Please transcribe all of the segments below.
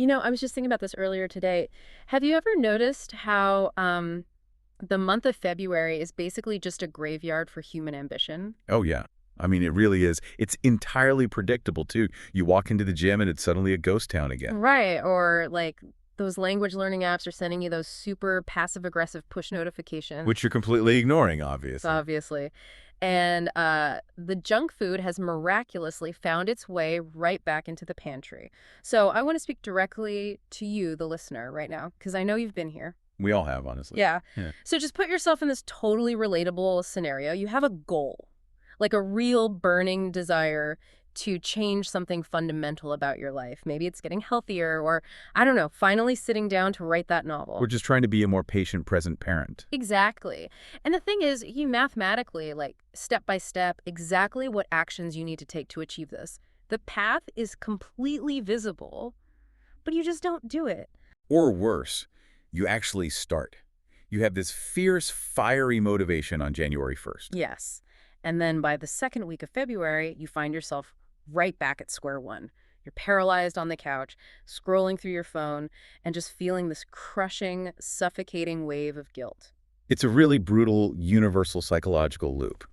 I was just thinking about this earlier today. Have you ever noticed how the month of February is basically just a graveyard for human ambition? Oh, yeah. I mean, it really is. It's entirely predictable, too. You walk into the gym and it's suddenly a ghost town again. Right. Or like those language learning apps are sending you those super passive aggressive push notifications, Which you're completely ignoring, obviously. obviously. And the junk food has miraculously found its way right back into the pantry. So I want to speak directly to you, the listener, right now, because I know you've been here. We all have, honestly. Yeah. Yeah. So just put yourself in this totally relatable scenario. You have a goal, like a real burning desire to change something fundamental about your life. Maybe it's getting healthier or, I don't know, finally sitting down to write that We're novel. just trying to be a more patient, present parent. Exactly. And the thing is, you mathematically, like step by step, exactly what actions you need to take to achieve this. The path is completely visible, but you just don't do it. Or worse, you actually start. You have this fierce, fiery motivation on January 1st. Yes. And then by the second week of February, you find yourself right back at square one. You're paralyzed on the couch, scrolling through your phone, and just feeling this crushing, suffocating wave of guilt. It's a really brutal, universal psychological loop.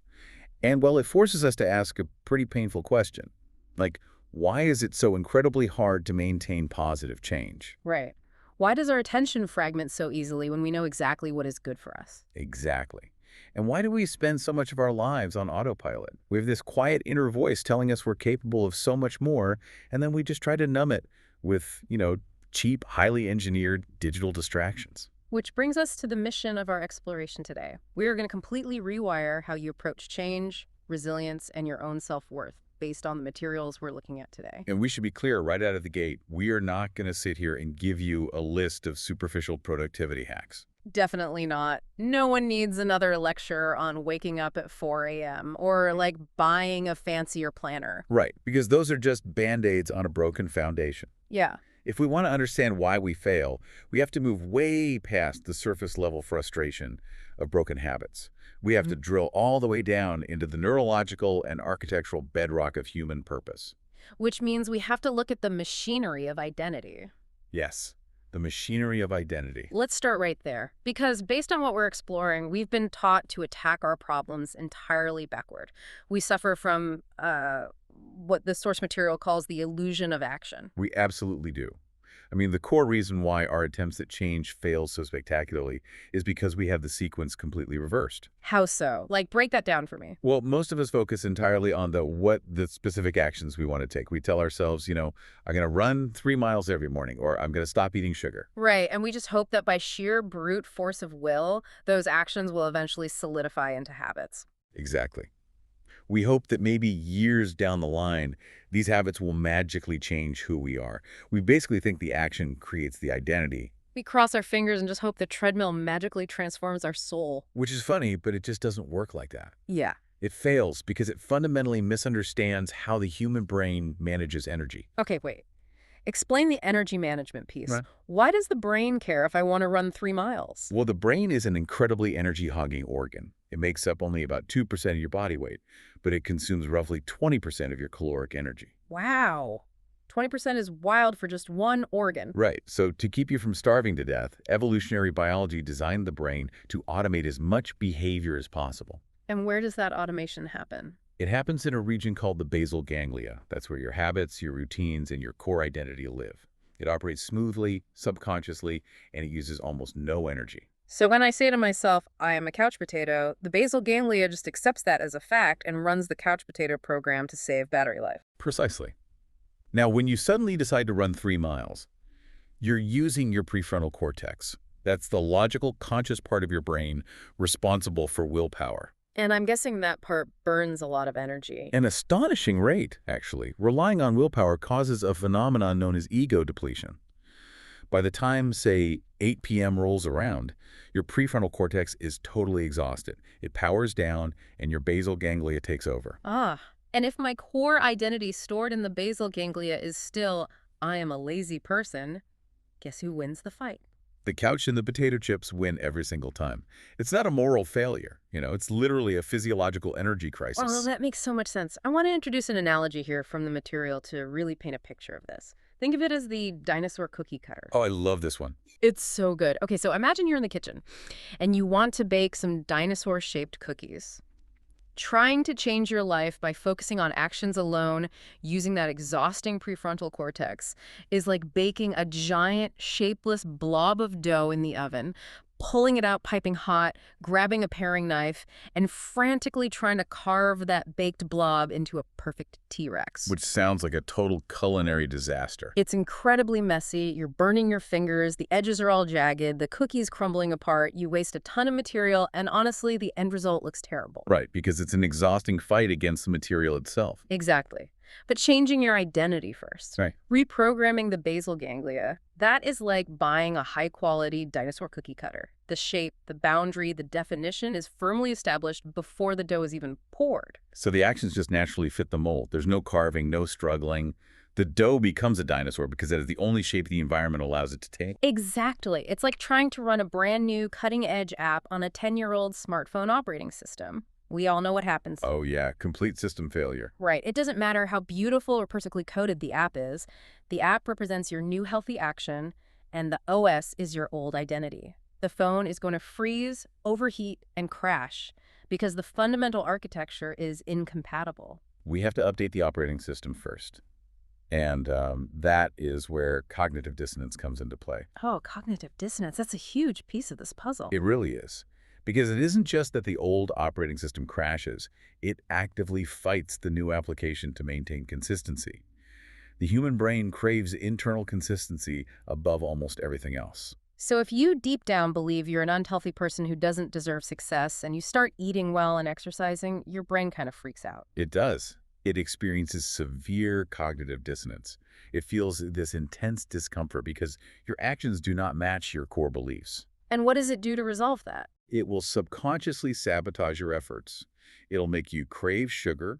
And, well, it forces us to ask a pretty painful question. Like, why is it so incredibly hard to maintain positive change? Right. Why does our attention fragment so easily when we know exactly what is good for us? Exactly. And why do we spend so much of our lives on autopilot? We have this quiet inner voice telling us we're capable of so much more, and then we just try to numb it with, cheap, highly engineered digital distractions. Which brings us to the mission of our exploration today. We are going to completely rewire how you approach change, resilience, and your own self-worth based on the materials we're looking at today. And we should be clear right out of the gate, we are not going to sit here and give you a list of superficial productivity hacks. Definitely not. No one needs another lecture on waking up at 4 a.m. or like buying a fancier planner. Right, because those are just Band-Aids on a broken foundation. Yeah. If we want to understand why we fail, we have to move way past the surface level frustration of broken habits. We have to drill all the way down into the neurological and architectural bedrock of human purpose. Which means we have to look at the machinery of identity. Yes, the machinery of identity. Let's start right there. Because based on what we're exploring, we've been taught to attack our problems entirely backward. We suffer from what the source material calls the illusion of action. We absolutely do. I mean, the core reason why our attempts at change fail so spectacularly is because we have the sequence completely reversed. How so? Like, break that down for me. Well, most of us focus entirely on the specific actions we want to take. We tell ourselves, I'm going to run 3 miles every morning, or I'm going to stop eating sugar. Right, and we just hope that by sheer brute force of will, those actions will eventually solidify into habits. Exactly. We hope that maybe years down the line, these habits will magically change who we are. We basically think the action creates the identity. We cross our fingers and just hope the treadmill magically transforms our soul. Which is funny, but it just doesn't work like that. Yeah. It fails because it fundamentally misunderstands how the human brain manages energy. Okay, wait. Explain the energy management piece. Right. Why does the brain care if I want to run 3 miles? Well, the brain is an incredibly energy-hogging organ. It makes up only about 2% of your body weight, but it consumes roughly 20% of your caloric energy. Wow. 20% is wild for just one organ. Right. So to keep you from starving to death, evolutionary biology designed the brain to automate as much behavior as possible. And where does that automation happen? It happens in a region called the basal ganglia. That's where your habits, your routines, and your core identity live. It operates smoothly, subconsciously, and it uses almost no energy. So when I say to myself, I am a couch potato, the basal ganglia just accepts that as a fact and runs the couch potato program to save battery life. Precisely. Now, when you suddenly decide to run 3 miles, you're using your prefrontal cortex. That's the logical, conscious part of your brain responsible for willpower. And I'm guessing that part burns a lot of energy. An astonishing rate, actually. Relying on willpower causes a phenomenon known as ego depletion. By the time, say, 8 p.m. rolls around, your prefrontal cortex is totally exhausted. It powers down, and your basal ganglia takes over. Ah, and if my core identity stored in the basal ganglia is still, I am a lazy person, guess who wins the fight? The couch and the potato chips win every single time. It's not a moral failure. It's literally a physiological energy crisis. Well, that makes so much sense. I want to introduce an analogy here from the material to really paint a picture of this. Think of it as the dinosaur cookie cutter. Oh, I love this one. It's so good. Okay, so imagine you're in the kitchen and you want to bake some dinosaur-shaped cookies. Trying to change your life by focusing on actions alone, using that exhausting prefrontal cortex, is like baking a giant, shapeless blob of dough in the oven, pulling it out piping hot, grabbing a paring knife, and frantically trying to carve that baked blob into a perfect T-Rex. Which sounds like a total culinary disaster. It's incredibly messy, you're burning your fingers, the edges are all jagged, the cookie's crumbling apart, you waste a ton of material, and honestly, the end result looks terrible. Right, because it's an exhausting fight against the material itself. Exactly. But changing your identity first. Right. Reprogramming the basal ganglia, that is like buying a high-quality dinosaur cookie cutter. The shape, the boundary, the definition is firmly established before the dough is even poured. So the actions just naturally fit the mold. There's no carving, no struggling. The dough becomes a dinosaur because that is the only shape the environment allows it to take. Exactly. It's like trying to run a brand new cutting-edge app on a 10-year-old smartphone operating system. We all know what happens. Oh yeah, complete system failure. Right. It doesn't matter how beautiful or perfectly coded the app is. The app represents your new healthy action, and the OS is your old identity. The phone is going to freeze, overheat, and crash because the fundamental architecture is incompatible. We have to update the operating system first. And that is where cognitive dissonance comes into play. Oh, cognitive dissonance. That's a huge piece of this puzzle. It really is. Because it isn't just that the old operating system crashes, it actively fights the new application to maintain consistency. The human brain craves internal consistency above almost everything else. So if you deep down believe you're an unhealthy person who doesn't deserve success and you start eating well and exercising, your brain kind of freaks out. It does. It experiences severe cognitive dissonance. It feels this intense discomfort because your actions do not match your core beliefs. And what does it do to resolve that? It will subconsciously sabotage your efforts. It'll make you crave sugar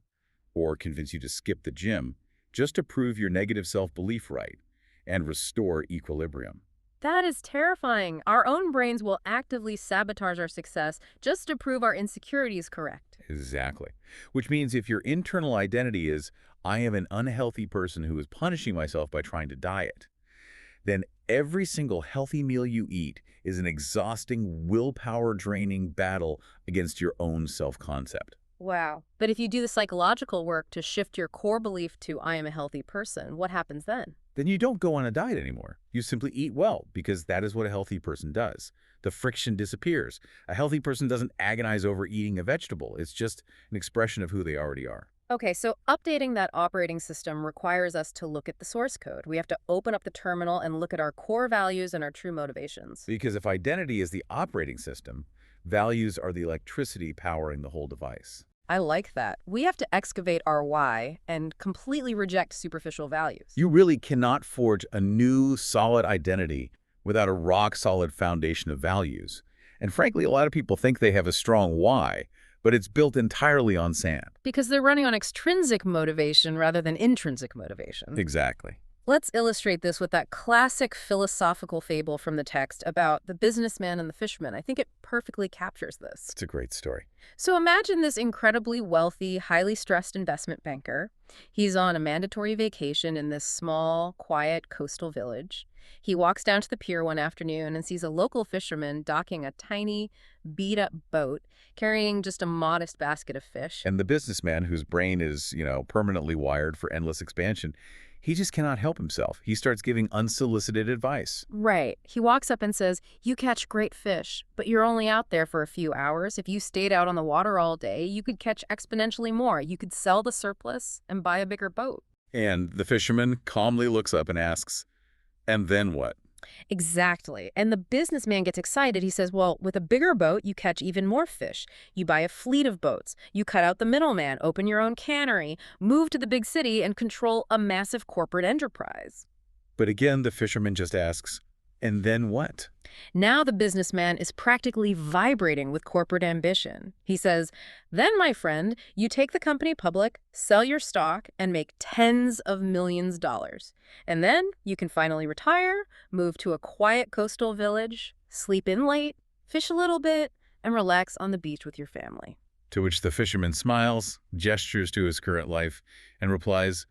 or convince you to skip the gym just to prove your negative self-belief right and restore equilibrium. That is terrifying. Our own brains will actively sabotage our success just to prove our insecurity is correct. Exactly. Which means if your internal identity is, I am an unhealthy person who is punishing myself by trying to diet, then every single healthy meal you eat is an exhausting, willpower-draining battle against your own self-concept. Wow. But if you do the psychological work to shift your core belief to I am a healthy person, what happens then? Then you don't go on a diet anymore. You simply eat well because that is what a healthy person does. The friction disappears. A healthy person doesn't agonize over eating a vegetable. It's just an expression of who they already are. Okay, so updating that operating system requires us to look at the source code. We have to open up the terminal and look at our core values and our true motivations. Because if identity is the operating system, values are the electricity powering the whole device. I like that. We have to excavate our why and completely reject superficial values. You really cannot forge a new, solid identity without a rock-solid foundation of values. And frankly, a lot of people think they have a strong why, but it's built entirely on sand. Because they're running on extrinsic motivation rather than intrinsic motivation. Exactly. Let's illustrate this with that classic philosophical fable from the text about the businessman and the fisherman. I think it perfectly captures this. It's a great story. So imagine this incredibly wealthy, highly stressed investment banker. He's on a mandatory vacation in this small, quiet coastal village. He walks down to the pier one afternoon and sees a local fisherman docking a tiny, beat-up boat, carrying just a modest basket of fish. And the businessman, whose brain is, permanently wired for endless expansion, he just cannot help himself. He starts giving unsolicited advice. Right. He walks up and says, you catch great fish, but you're only out there for a few hours. If you stayed out on the water all day, you could catch exponentially more. You could sell the surplus and buy a bigger boat. And the fisherman calmly looks up and asks, and then what? Exactly. And the businessman gets excited. He says, well, with a bigger boat, you catch even more fish. You buy a fleet of boats. You cut out the middleman, open your own cannery, move to the big city, and control a massive corporate enterprise. But again, the fisherman just asks, and then what? Now the businessman is practically vibrating with corporate ambition. He says, then, my friend, you take the company public, sell your stock, and make tens of millions of dollars. And then you can finally retire, move to a quiet coastal village, sleep in late, fish a little bit, and relax on the beach with your family. To which the fisherman smiles, gestures to his current life, and replies,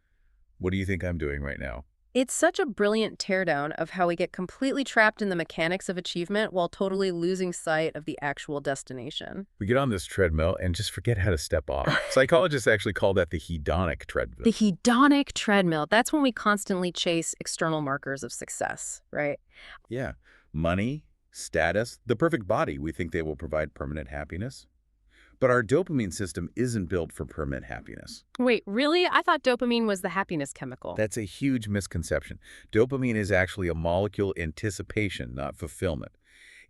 what do you think I'm doing right now? It's such a brilliant teardown of how we get completely trapped in the mechanics of achievement while totally losing sight of the actual destination. We get on this treadmill and just forget how to step off. Psychologists actually call that the hedonic treadmill. The hedonic treadmill, that's when we constantly chase external markers of success, right? Yeah. Money, status, the perfect body. We think they will provide permanent happiness. But our dopamine system isn't built for permanent happiness. Wait, really? I thought dopamine was the happiness chemical. That's a huge misconception. Dopamine is actually a molecule anticipation, not fulfillment.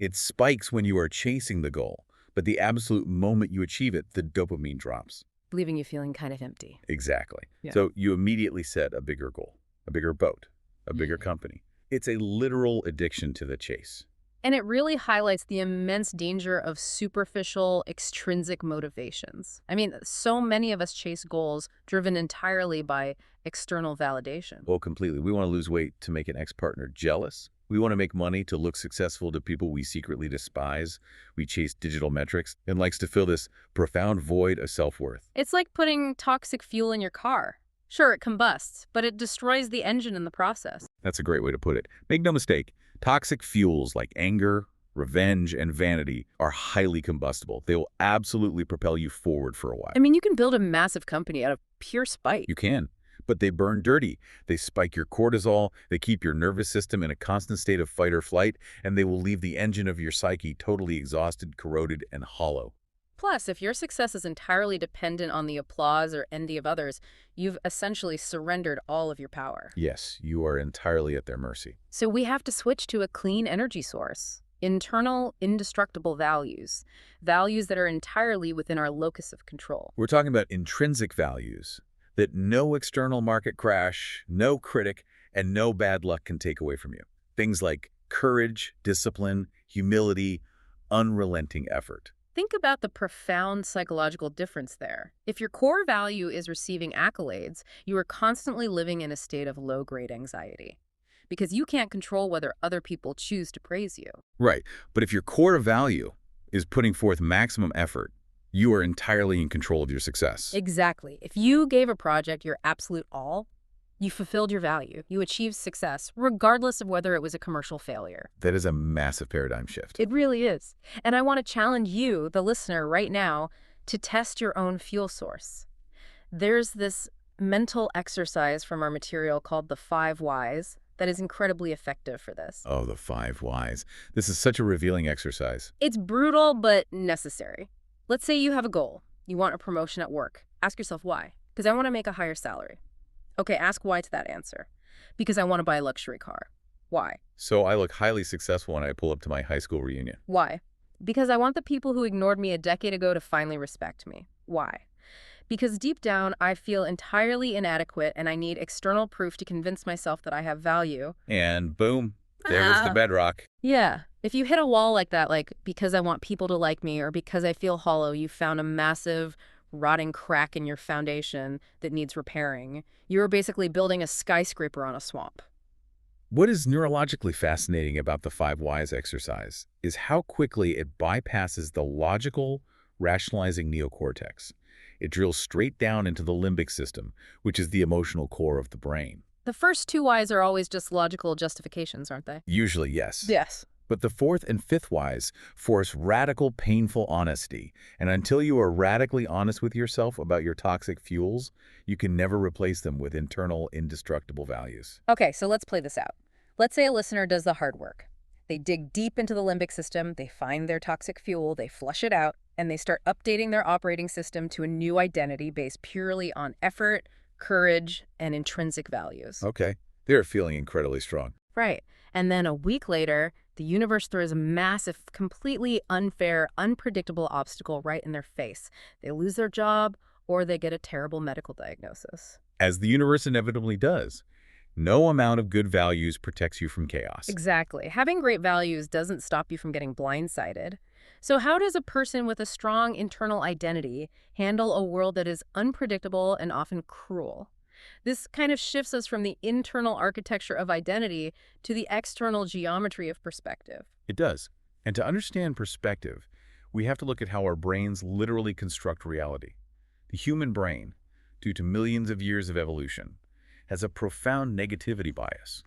It spikes when you are chasing the goal, but the absolute moment you achieve it, the dopamine drops. Leaving you feeling kind of empty. Exactly. Yeah. So you immediately set a bigger goal, a bigger boat, a bigger company. It's a literal addiction to the chase. And it really highlights the immense danger of superficial, extrinsic motivations. I mean, so many of us chase goals driven entirely by external validation. Oh, completely. We want to lose weight to make an ex-partner jealous. We want to make money to look successful to people we secretly despise. We chase digital metrics and likes to fill this profound void of self-worth. It's like putting toxic fuel in your car. Sure, it combusts, but it destroys the engine in the process. That's a great way to put it. Make no mistake, toxic fuels like anger, revenge, and vanity are highly combustible. They will absolutely propel you forward for a while. I mean, you can build a massive company out of pure spite. You can, but they burn dirty. They spike your cortisol, they keep your nervous system in a constant state of fight or flight, and they will leave the engine of your psyche totally exhausted, corroded, and hollow. Plus, if your success is entirely dependent on the applause or envy of others, you've essentially surrendered all of your power. Yes, you are entirely at their mercy. So we have to switch to a clean energy source. Internal, indestructible values. Values that are entirely within our locus of control. We're talking about intrinsic values that no external market crash, no critic, and no bad luck can take away from you. Things like courage, discipline, humility, unrelenting effort. Think about the profound psychological difference there. If your core value is receiving accolades, you are constantly living in a state of low-grade anxiety because you can't control whether other people choose to praise you. Right, but if your core value is putting forth maximum effort, you are entirely in control of your success. Exactly. If you gave a project your absolute all, you fulfilled your value. You achieved success, regardless of whether it was a commercial failure. That is a massive paradigm shift. It really is. And I want to challenge you, the listener, right now, to test your own fuel source. There's this mental exercise from our material called the 5 Whys that is incredibly effective for this. Oh, the 5 Whys. This is such a revealing exercise. It's brutal, but necessary. Let's say you have a goal. You want a promotion at work. Ask yourself why. Because I want to make a higher salary. Okay, ask why to that answer. Because I want to buy a luxury car. Why? So I look highly successful when I pull up to my high school reunion. Why? Because I want the people who ignored me a decade ago to finally respect me. Why? Because deep down, I feel entirely inadequate and I need external proof to convince myself that I have value. And boom, there was the bedrock. Yeah. If you hit a wall like that, like because I want people to like me or because I feel hollow, you found a massive rotting crack in your foundation that needs repairing. You're basically building a skyscraper on a swamp. What is neurologically fascinating about the 5 Whys exercise is how quickly it bypasses the logical, rationalizing neocortex. It drills straight down into the limbic system, which is the emotional core of the brain. The first 2 Whys are always just logical justifications, aren't they? Usually, yes. Yes. But the 4th and 5th Whys force radical, painful honesty. And until you are radically honest with yourself about your toxic fuels, you can never replace them with internal, indestructible values. Okay, so let's play this out. Let's say a listener does the hard work. They dig deep into the limbic system, they find their toxic fuel, they flush it out, and they start updating their operating system to a new identity based purely on effort, courage, and intrinsic values. Okay. They're feeling incredibly strong. Right. And then a week later, the universe throws a massive, completely unfair, unpredictable obstacle right in their face. They lose their job or they get a terrible medical diagnosis. As the universe inevitably does. No amount of good values protects you from chaos. Exactly. Having great values doesn't stop you from getting blindsided. So how does a person with a strong internal identity handle a world that is unpredictable and often cruel? This kind of shifts us from the internal architecture of identity to the external geometry of perspective. It does. And to understand perspective, we have to look at how our brains literally construct reality. The human brain, due to millions of years of evolution, has a profound negativity bias.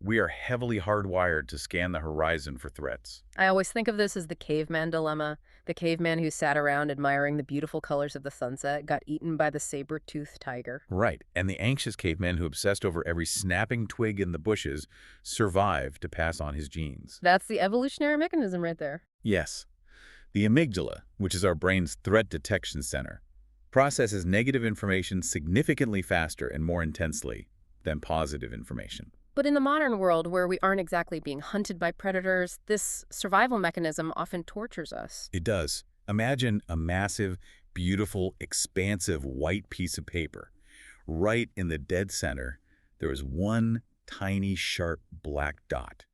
We are heavily hardwired to scan the horizon for threats. I always think of this as the caveman dilemma. The caveman who sat around admiring the beautiful colors of the sunset got eaten by the saber-toothed tiger. Right, and the anxious caveman who obsessed over every snapping twig in the bushes survived to pass on his genes. That's the evolutionary mechanism right there. Yes, the amygdala, which is our brain's threat detection center, processes negative information significantly faster and more intensely than positive information. But in the modern world, where we aren't exactly being hunted by predators, this survival mechanism often tortures us. It does. Imagine a massive, beautiful, expansive white piece of paper. Right in the dead center, there is one tiny, sharp black dot.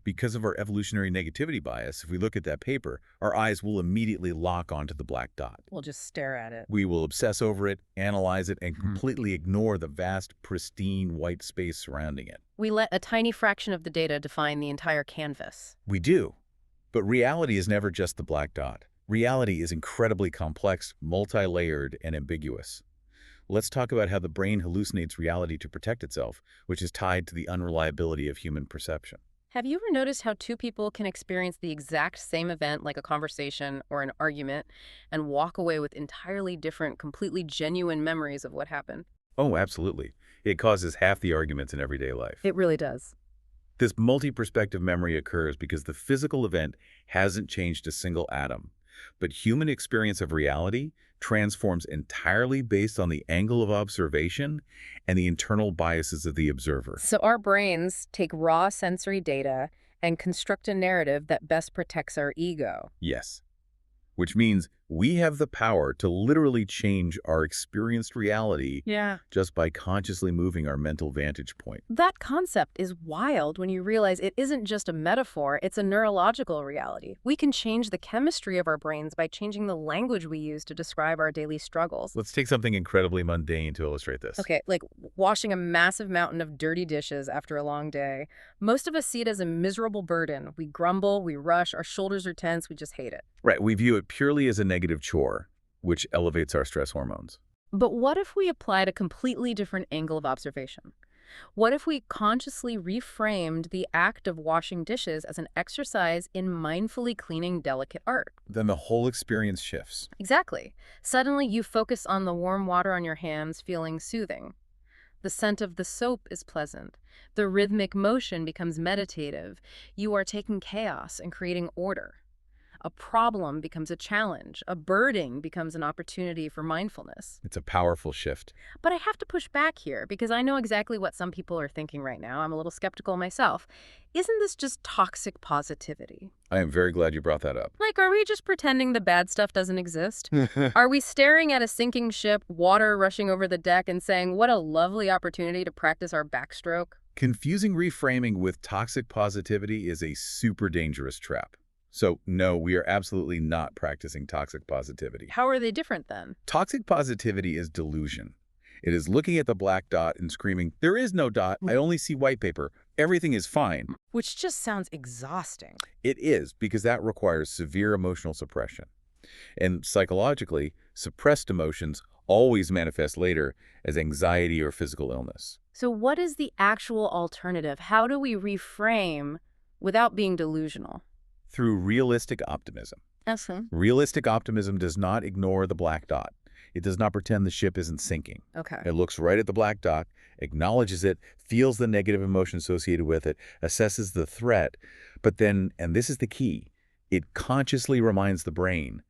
Because of our evolutionary negativity bias, if we look at that paper, our eyes will immediately lock onto the black dot. We'll just stare at it. We will obsess over it, analyze it, and completely ignore the vast, pristine white space surrounding it. We let a tiny fraction of the data define the entire canvas. We do. But reality is never just the black dot. Reality is incredibly complex, multi-layered, and ambiguous. Let's talk about how the brain hallucinates reality to protect itself, which is tied to the unreliability of human perception. Have you ever noticed how two people can experience the exact same event, like a conversation or an argument, and walk away with entirely different, completely genuine memories of what happened? Oh, absolutely. It causes half the arguments in everyday life. It really does. This multi-perspective memory occurs because the physical event hasn't changed a single atom. But human experience of reality transforms entirely based on the angle of observation and the internal biases of the observer. So our brains take raw sensory data and construct a narrative that best protects our ego. Yes. Which means we have the power to literally change our experienced reality just by consciously moving our mental vantage point. That concept is wild when you realize it isn't just a metaphor, it's a neurological reality. We can change the chemistry of our brains by changing the language we use to describe our daily struggles. Let's take something incredibly mundane to illustrate this. Okay, like washing a massive mountain of dirty dishes after a long day. Most of us see it as a miserable burden. We grumble, we rush, our shoulders are tense, we just hate it. Right, we view it purely as a negative chore, which elevates our stress hormones. But what if we applied a completely different angle of observation? What if we consciously reframed the act of washing dishes as an exercise in mindfully cleaning delicate art? Then the whole experience shifts. Exactly. Suddenly you focus on the warm water on your hands feeling soothing. The scent of the soap is pleasant. The rhythmic motion becomes meditative. You are taking chaos and creating order. A problem becomes a challenge. A birding becomes an opportunity for mindfulness. It's a powerful shift. But I have to push back here because I know exactly what some people are thinking right now. I'm a little skeptical myself. Isn't this just toxic positivity? I am very glad you brought that up. Like, are we just pretending the bad stuff doesn't exist? Are we staring at a sinking ship, water rushing over the deck, and saying, what a lovely opportunity to practice our backstroke? Confusing reframing with toxic positivity is a super dangerous trap. So, no, we are absolutely not practicing toxic positivity. How are they different then? Toxic positivity is delusion. It is looking at the black dot and screaming, there is no dot, I only see white paper. Everything is fine. Which just sounds exhausting. It is, because that requires severe emotional suppression. And psychologically, suppressed emotions always manifest later as anxiety or physical illness. So what is the actual alternative? How do we reframe without being delusional? Through realistic optimism. Awesome. Realistic optimism does not ignore the black dot. It does not pretend the ship isn't sinking. Okay. It looks right at the black dot, acknowledges it, feels the negative emotion associated with it, assesses the threat, but then, and this is the key, it consciously reminds the brain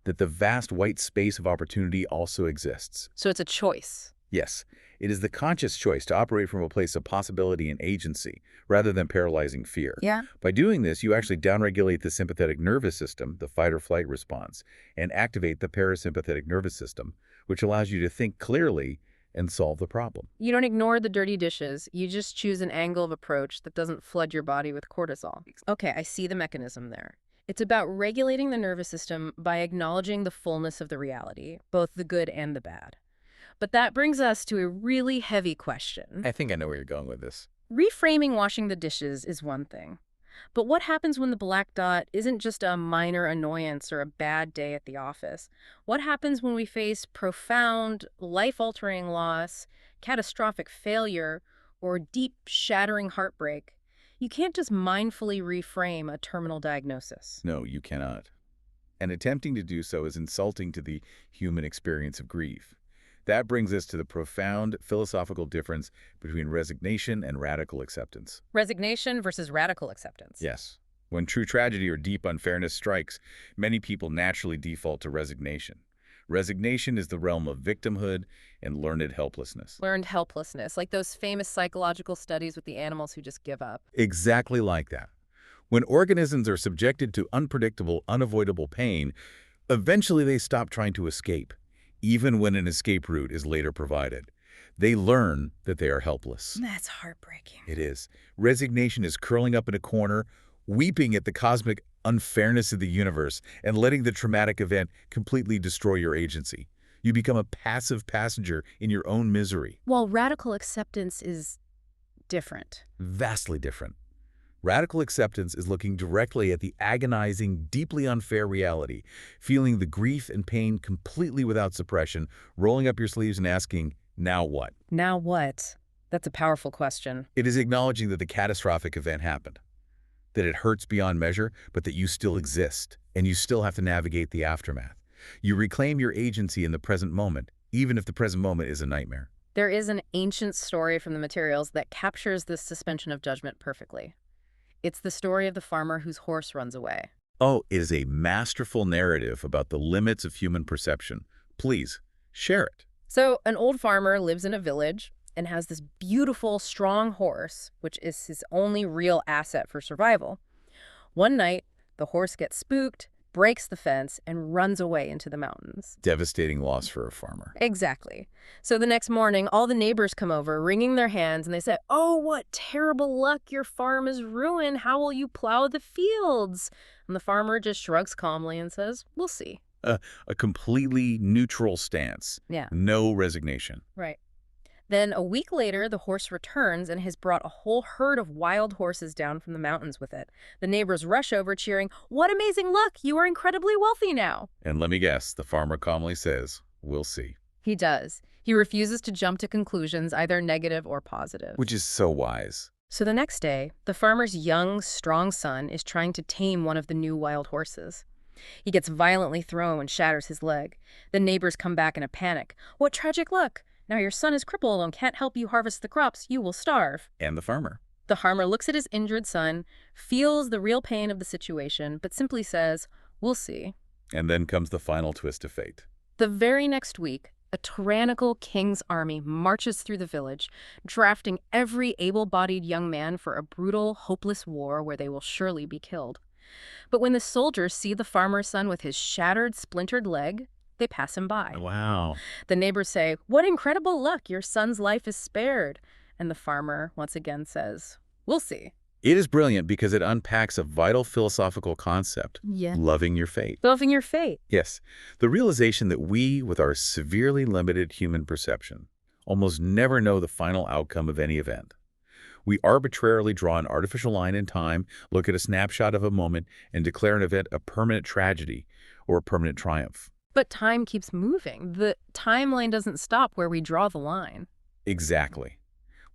that the vast white space of opportunity also exists. So it's a choice. Yes, it is the conscious choice to operate from a place of possibility and agency rather than paralyzing fear. Yeah. By doing this, you actually downregulate the sympathetic nervous system, the fight or flight response, and activate the parasympathetic nervous system, which allows you to think clearly and solve the problem. You don't ignore the dirty dishes. You just choose an angle of approach that doesn't flood your body with cortisol. Okay, I see the mechanism there. It's about regulating the nervous system by acknowledging the fullness of the reality, both the good and the bad. But that brings us to a really heavy question. I think I know where you're going with this. Reframing washing the dishes is one thing. But what happens when the black dot isn't just a minor annoyance or a bad day at the office? What happens when we face profound, life-altering loss, catastrophic failure, or deep, shattering heartbreak? You can't just mindfully reframe a terminal diagnosis. No, you cannot. And attempting to do so is insulting to the human experience of grief. That brings us to the profound philosophical difference between resignation and radical acceptance. Resignation versus radical acceptance. Yes. When true tragedy or deep unfairness strikes, many people naturally default to resignation. Resignation is the realm of victimhood and learned helplessness. Learned helplessness, like those famous psychological studies with the animals who just give up. Exactly like that. When organisms are subjected to unpredictable, unavoidable pain, eventually they stop trying to escape, even when an escape route is later provided. They learn that they are helpless. That's heartbreaking. It is. Resignation is curling up in a corner, weeping at the cosmic unfairness of the universe, and letting the traumatic event completely destroy your agency. You become a passive passenger in your own misery. While radical acceptance is different. Vastly different. Radical acceptance is looking directly at the agonizing, deeply unfair reality, feeling the grief and pain completely without suppression, rolling up your sleeves and asking, now what? Now what? That's a powerful question. It is acknowledging that the catastrophic event happened, that it hurts beyond measure, but that you still exist, and you still have to navigate the aftermath. You reclaim your agency in the present moment, even if the present moment is a nightmare. There is an ancient story from the materials that captures this suspension of judgment perfectly. It's the story of the farmer whose horse runs away. Oh, it is a masterful narrative about the limits of human perception. Please, share it. So, an old farmer lives in a village and has this beautiful, strong horse, which is his only real asset for survival. One night, the horse gets spooked, breaks the fence, and runs away into the mountains. Devastating loss for a farmer. Exactly. So the next morning, all the neighbors come over, wringing their hands, and they say, "Oh, what terrible luck, your farm is ruined. How will you plow the fields?" And the farmer just shrugs calmly and says, "We'll see." A completely neutral stance. Yeah. No resignation. Right. Then a week later, the horse returns and has brought a whole herd of wild horses down from the mountains with it. The neighbors rush over, cheering, "What amazing luck! You are incredibly wealthy now." And let me guess, the farmer calmly says, we'll see. He does. He refuses to jump to conclusions, either negative or positive. Which is so wise. So the next day, the farmer's young, strong son is trying to tame one of the new wild horses. He gets violently thrown and shatters his leg. The neighbors come back in a panic. "What tragic luck! Now your son is crippled and can't help you harvest the crops. You will starve." And the farmer. The farmer looks at his injured son, feels the real pain of the situation, but simply says, "We'll see." And then comes the final twist of fate. The very next week, a tyrannical king's army marches through the village, drafting every able-bodied young man for a brutal, hopeless war where they will surely be killed. But when the soldiers see the farmer's son with his shattered, splintered leg, they pass him by. Wow. The neighbors say, "What incredible luck, your son's life is spared." And the farmer, once again, says, "We'll see." It is brilliant because it unpacks a vital philosophical concept. Yeah. Loving your fate. Loving your fate. Yes, the realization that we, with our severely limited human perception, almost never know the final outcome of any event. We arbitrarily draw an artificial line in time, look at a snapshot of a moment, and declare an event a permanent tragedy or a permanent triumph. But time keeps moving. The timeline doesn't stop where we draw the line. Exactly.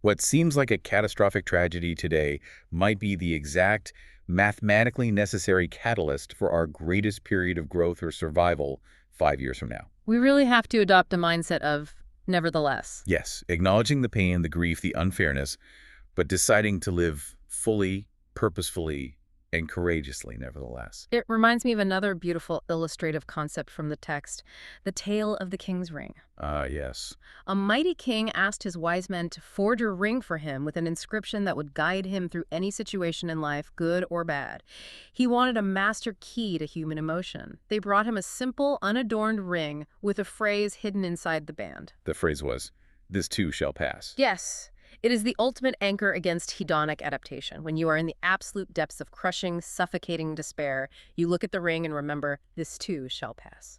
What seems like a catastrophic tragedy today might be the exact mathematically necessary catalyst for our greatest period of growth or survival 5 years from now. We really have to adopt a mindset of nevertheless. Yes, acknowledging the pain, the grief, the unfairness, but deciding to live fully, purposefully, and courageously nevertheless. It reminds me of another beautiful illustrative concept from the text, the tale of the king's ring. Ah, yes. A mighty king asked his wise men to forge a ring for him with an inscription that would guide him through any situation in life, good or bad. He wanted a master key to human emotion. They brought him a simple, unadorned ring with a phrase hidden inside the band. The phrase was, "This too shall pass." Yes. It is the ultimate anchor against hedonic adaptation. When you are in the absolute depths of crushing, suffocating despair, you look at the ring and remember, this too shall pass.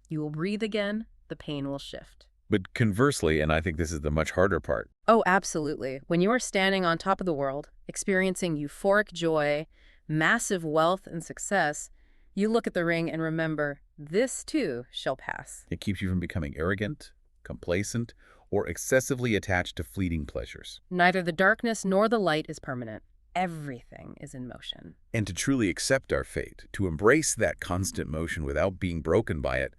You will breathe again, the pain will shift. But conversely, and I think this is the much harder part, Oh, absolutely. When you are standing on top of the world, experiencing euphoric joy, massive wealth and success, you look at the ring and remember, this too shall pass. It keeps you from becoming arrogant, complacent, or excessively attached to fleeting pleasures. Neither the darkness nor the light is permanent. Everything is in motion. And to truly accept our fate, to embrace that constant motion without being broken by it,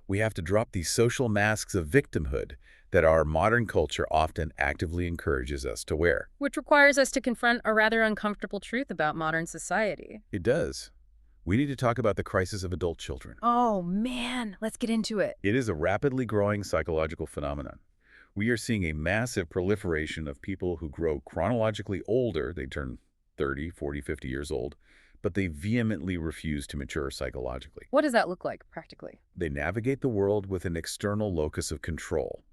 we have to drop these social masks of victimhood that our modern culture often actively encourages us to wear. Which requires us to confront a rather uncomfortable truth about modern society. It does. We need to talk about the crisis of adult children. Oh man, let's get into it. It is a rapidly growing psychological phenomenon. We are seeing a massive proliferation of people who grow chronologically older. They turn 30, 40, 50 years old, but they vehemently refuse to mature psychologically. What does that look like practically? They navigate the world with an external locus of control.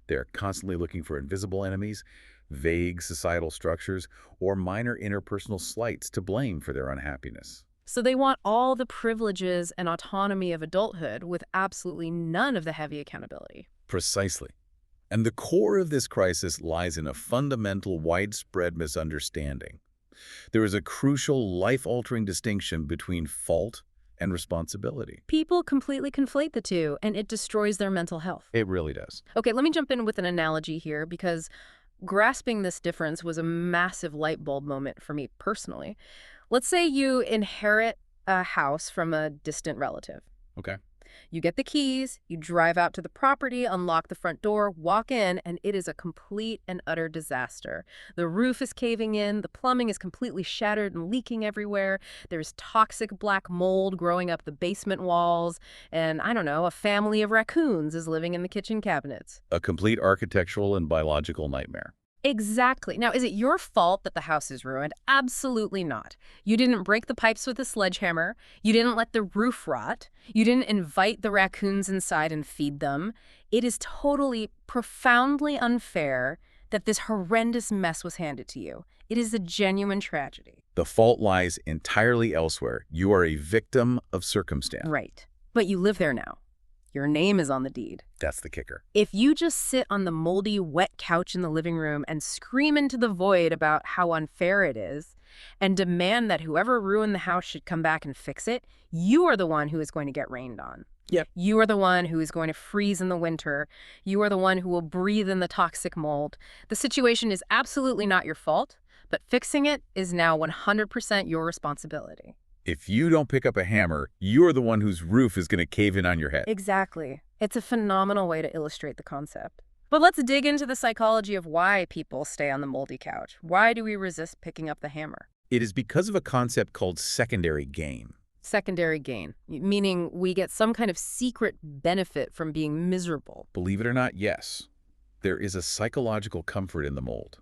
They're constantly looking for invisible enemies, vague societal structures, or minor interpersonal slights to blame for their unhappiness. So they want all the privileges and autonomy of adulthood with absolutely none of the heavy accountability. Precisely. And the core of this crisis lies in a fundamental, widespread misunderstanding. There is a crucial, life-altering distinction between fault and responsibility. People completely conflate the two, and it destroys their mental health. It really does. Okay, let me jump in with an analogy here, because grasping this difference was a massive light bulb moment for me personally. Let's say you inherit a house from a distant relative. Okay. You get the keys, you drive out to the property, unlock the front door, walk in, and it is a complete and utter disaster. The roof is caving in, the plumbing is completely shattered and leaking everywhere, there's toxic black mold growing up the basement walls, and I don't know, a family of raccoons is living in the kitchen cabinets. A complete architectural and biological nightmare. Exactly. Now, is it your fault that the house is ruined? Absolutely not. You didn't break the pipes with a sledgehammer. You didn't let the roof rot. You didn't invite the raccoons inside and feed them. It is totally, profoundly unfair that this horrendous mess was handed to you. It is a genuine tragedy. The fault lies entirely elsewhere. You are a victim of circumstance. Right. But you live there now. Your name is on the deed. That's the kicker. If you just sit on the moldy, wet couch in the living room and scream into the void about how unfair it is, and demand that whoever ruined the house should come back and fix it, you are the one who is going to get rained on. Yep. You are the one who is going to freeze in the winter. You are the one who will breathe in the toxic mold. The situation is absolutely not your fault, but fixing it is now 100% your responsibility. If you don't pick up a hammer, you're the one whose roof is going to cave in on your head. Exactly. It's a phenomenal way to illustrate the concept. But let's dig into the psychology of why people stay on the moldy couch. Why do we resist picking up the hammer? It is because of a concept called secondary gain. Secondary gain, meaning we get some kind of secret benefit from being miserable. Believe it or not, yes. There is a psychological comfort in the mold.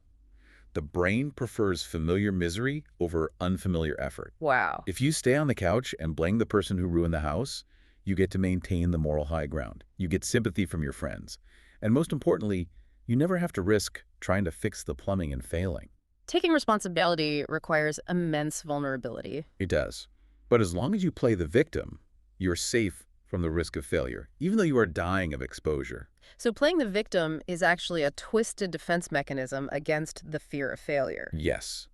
The brain prefers familiar misery over unfamiliar effort. Wow. If you stay on the couch and blame the person who ruined the house, you get to maintain the moral high ground. You get sympathy from your friends. And most importantly, you never have to risk trying to fix the plumbing and failing. Taking responsibility requires immense vulnerability. It does. But as long as you play the victim, you're safe from the risk of failure, even though you are dying of exposure. So playing the victim is actually a twisted defense mechanism against the fear of failure. Yes.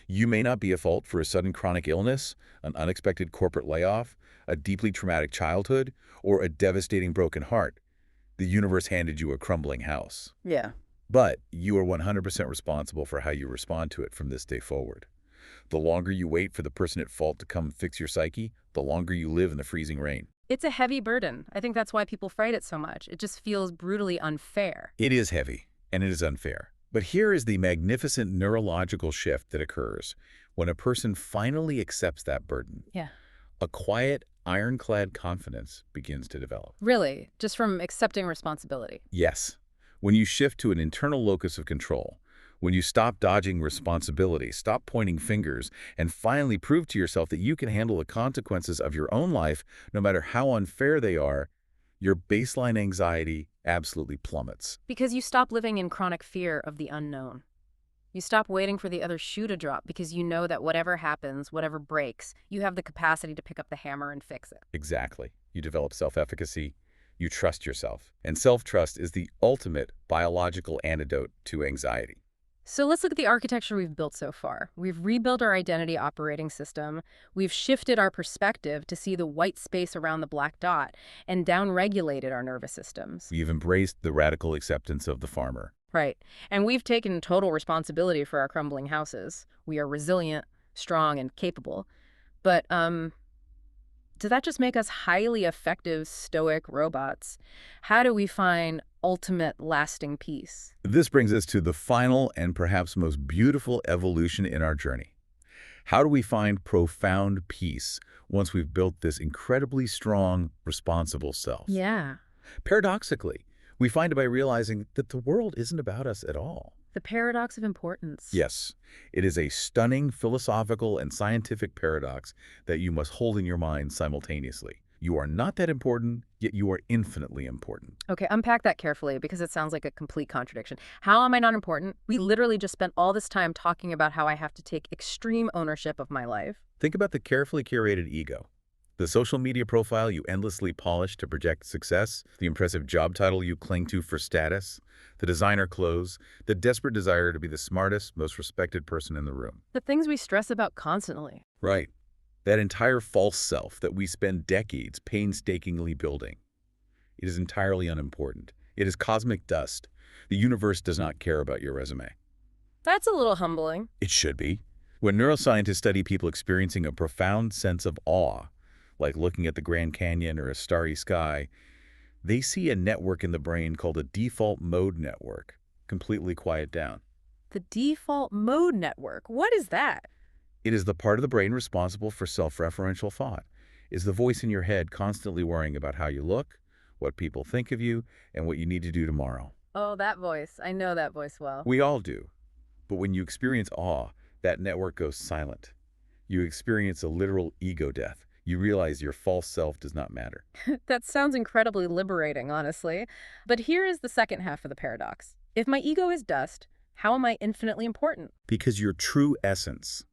You may not be at fault for a sudden chronic illness, an unexpected corporate layoff, a deeply traumatic childhood, or a devastating broken heart. The universe handed you a crumbling house. Yeah. But you are 100% responsible for how you respond to it from this day forward. The longer you wait for the person at fault to come fix your psyche, the longer you live in the freezing rain. It's a heavy burden. I think that's why people fight it so much. It just feels brutally unfair. It is heavy, and it is unfair. But here is the magnificent neurological shift that occurs when a person finally accepts that burden. Yeah. A quiet, ironclad confidence begins to develop. Really? Just from accepting responsibility? Yes. When you shift to an internal locus of control, when you stop dodging responsibility, stop pointing fingers, and finally prove to yourself that you can handle the consequences of your own life, no matter how unfair they are, your baseline anxiety absolutely plummets. Because you stop living in chronic fear of the unknown. You stop waiting for the other shoe to drop because you know that whatever happens, whatever breaks, you have the capacity to pick up the hammer and fix it. Exactly. You develop self-efficacy. You trust yourself. And self-trust is the ultimate biological antidote to anxiety. So let's look at the architecture we've built so far. We've rebuilt our identity operating system. We've shifted our perspective to see the white space around the black dot and downregulated our nervous systems. We've embraced the radical acceptance of the farmer. Right. And we've taken total responsibility for our crumbling houses. We are resilient, strong, and capable. But, does that just make us highly effective, stoic robots? How do we find ultimate lasting peace? This brings us to the final and perhaps most beautiful evolution in our journey. How do we find profound peace once we've built this incredibly strong, responsible self? Yeah. Paradoxically, we find it by realizing that the world isn't about us at all. The paradox of importance. Yes, it is a stunning philosophical and scientific paradox that you must hold in your mind simultaneously. You are not that important, yet you are infinitely important. Okay, unpack that carefully because it sounds like a complete contradiction. How am I not important? We literally just spent all this time talking about how I have to take extreme ownership of my life. Think about the carefully curated ego. The social media profile you endlessly polish to project success, the impressive job title you cling to for status, the designer clothes, the desperate desire to be the smartest, most respected person in the room. The things we stress about constantly. Right. That entire false self that we spend decades painstakingly building. It is entirely unimportant. It is cosmic dust. The universe does not care about your resume. That's a little humbling. It should be. When neuroscientists study people experiencing a profound sense of awe, like looking at the Grand Canyon or a starry sky, they see a network in the brain called a default mode network completely quiet down. The default mode network. What is that? It is the part of the brain responsible for self-referential thought. It's the voice in your head constantly worrying about how you look, what people think of you, and what you need to do tomorrow. Oh, that voice. I know that voice well. We all do. But when you experience awe, that network goes silent. You experience a literal ego death. You realize your false self does not matter. That sounds incredibly liberating, honestly. But here is the second half of the paradox. If my ego is dust, how am I infinitely important? Because your true essence,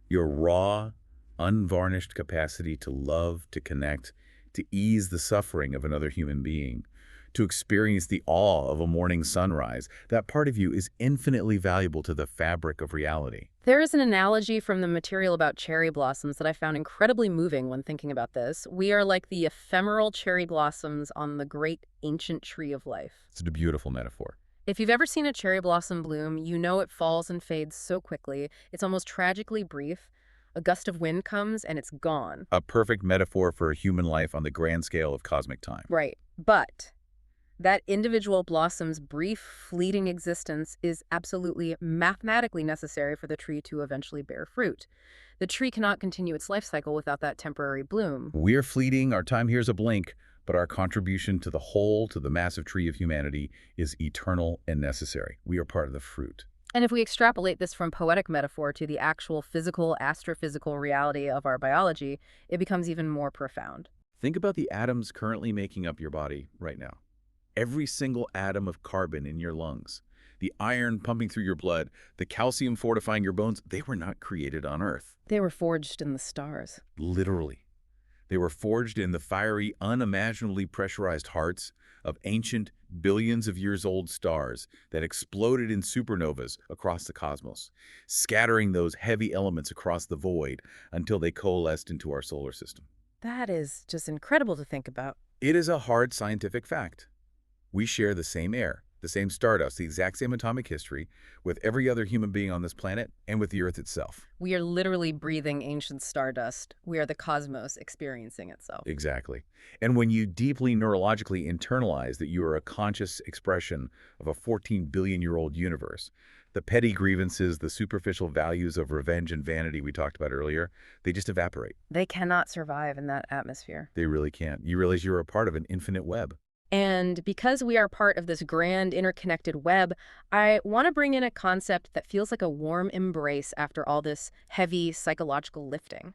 your raw, unvarnished capacity to love, to connect, to ease the suffering of another human being, to experience the awe of a morning sunrise, that part of you is infinitely valuable to the fabric of reality. There is an analogy from the material about cherry blossoms that I found incredibly moving when thinking about this. We are like the ephemeral cherry blossoms on the great ancient tree of life. It's a beautiful metaphor. If you've ever seen a cherry blossom bloom, you know it falls and fades so quickly. It's almost tragically brief. A gust of wind comes and it's gone. A perfect metaphor for a human life on the grand scale of cosmic time. Right. But that individual blossom's brief, fleeting existence is absolutely mathematically necessary for the tree to eventually bear fruit. The tree cannot continue its life cycle without that temporary bloom. We're fleeting, our time here is a blink, but our contribution to the whole, to the massive tree of humanity, is eternal and necessary. We are part of the fruit. And if we extrapolate this from poetic metaphor to the actual physical, astrophysical reality of our biology, it becomes even more profound. Think about the atoms currently making up your body right now. Every single atom of carbon in your lungs, the iron pumping through your blood, the calcium fortifying your bones, they were not created on Earth. They were forged in the stars. Literally. They were forged in the fiery, unimaginably pressurized hearts of ancient, billions of years old stars that exploded in supernovas across the cosmos, scattering those heavy elements across the void until they coalesced into our solar system. That is just incredible to think about. It is a hard scientific fact. We share the same air, the same stardust, the exact same atomic history with every other human being on this planet and with the Earth itself. We are literally breathing ancient stardust. We are the cosmos experiencing itself. Exactly. And when you deeply neurologically internalize that you are a conscious expression of a 14-billion-year-old universe, the petty grievances, the superficial values of revenge and vanity we talked about earlier, they just evaporate. They cannot survive in that atmosphere. They really can't. You realize you're a part of an infinite web. And because we are part of this grand interconnected web, I want to bring in a concept that feels like a warm embrace after all this heavy psychological lifting.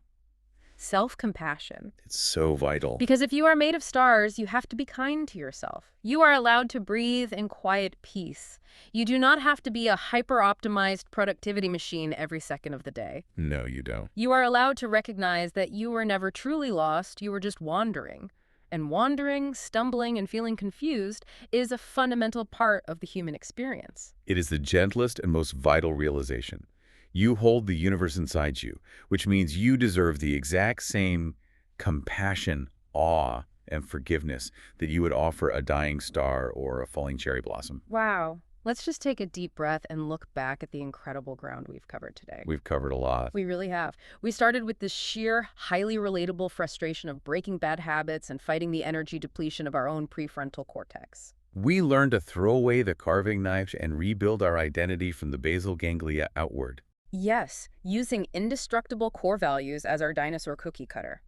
Self-compassion. It's so vital. Because if you are made of stars, you have to be kind to yourself. You are allowed to breathe in quiet peace. You do not have to be a hyper-optimized productivity machine every second of the day. No, you don't. You are allowed to recognize that you were never truly lost, you were just wandering. And wandering, stumbling, and feeling confused is a fundamental part of the human experience. It is the gentlest and most vital realization. You hold the universe inside you, which means you deserve the exact same compassion, awe, and forgiveness that you would offer a dying star or a falling cherry blossom. Wow. Let's just take a deep breath and look back at the incredible ground we've covered today. We've covered a lot. We really have. We started with this sheer, highly relatable frustration of breaking bad habits and fighting the energy depletion of our own prefrontal cortex. We learned to throw away the carving knife and rebuild our identity from the basal ganglia outward. Yes, using indestructible core values as our dinosaur cookie cutter.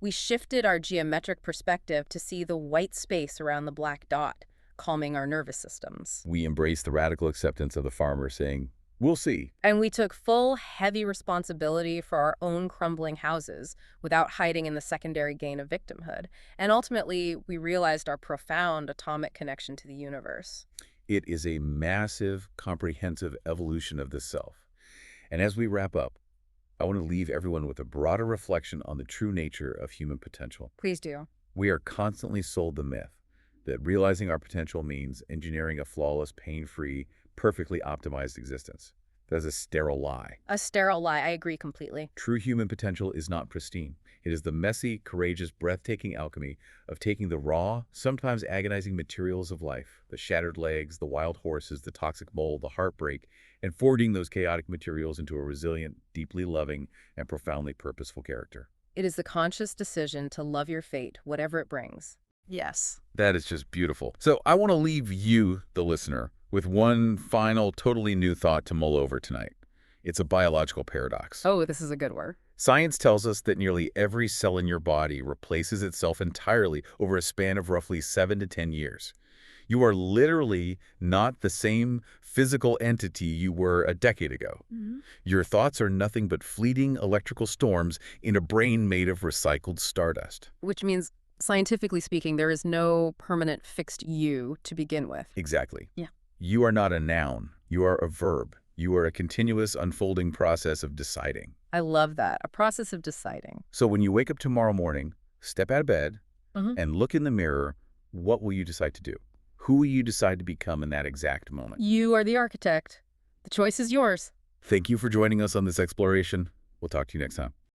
We shifted our geometric perspective to see the white space around the black dot, calming our nervous systems. We embraced the radical acceptance of the farmer saying, "We'll see." And we took full, heavy responsibility for our own crumbling houses without hiding in the secondary gain of victimhood. And ultimately, we realized our profound atomic connection to the universe. It is a massive, comprehensive evolution of the self. And as we wrap up, I want to leave everyone with a broader reflection on the true nature of human potential. Please do. We are constantly sold the myth that realizing our potential means engineering a flawless, pain-free, perfectly optimized existence. That is a sterile lie. A sterile lie. I agree completely. True human potential is not pristine. It is the messy, courageous, breathtaking alchemy of taking the raw, sometimes agonizing materials of life, the shattered legs, the wild horses, the toxic mold, the heartbreak, and forging those chaotic materials into a resilient, deeply loving, and profoundly purposeful character. It is the conscious decision to love your fate, whatever it brings. Yes. That is just beautiful. So I want to leave you, the listener, with one final, totally new thought to mull over tonight. It's a biological paradox. Oh, this is a good word. Science tells us that nearly every cell in your body replaces itself entirely over a span of roughly 7 to 10 years. You are literally not the same physical entity you were a decade ago. Your thoughts are nothing but fleeting electrical storms in a brain made of recycled stardust. Which means, scientifically speaking, there is no permanent fixed you to begin with. Exactly. Yeah. You are not a noun. You are a verb. You are a continuous unfolding process of deciding. I love that. A process of deciding. So when you wake up tomorrow morning, step out of bed Mhm. and look in the mirror, what will you decide to do? Who will you decide to become in that exact moment? You are the architect. The choice is yours. Thank you for joining us on this exploration. We'll talk to you next time.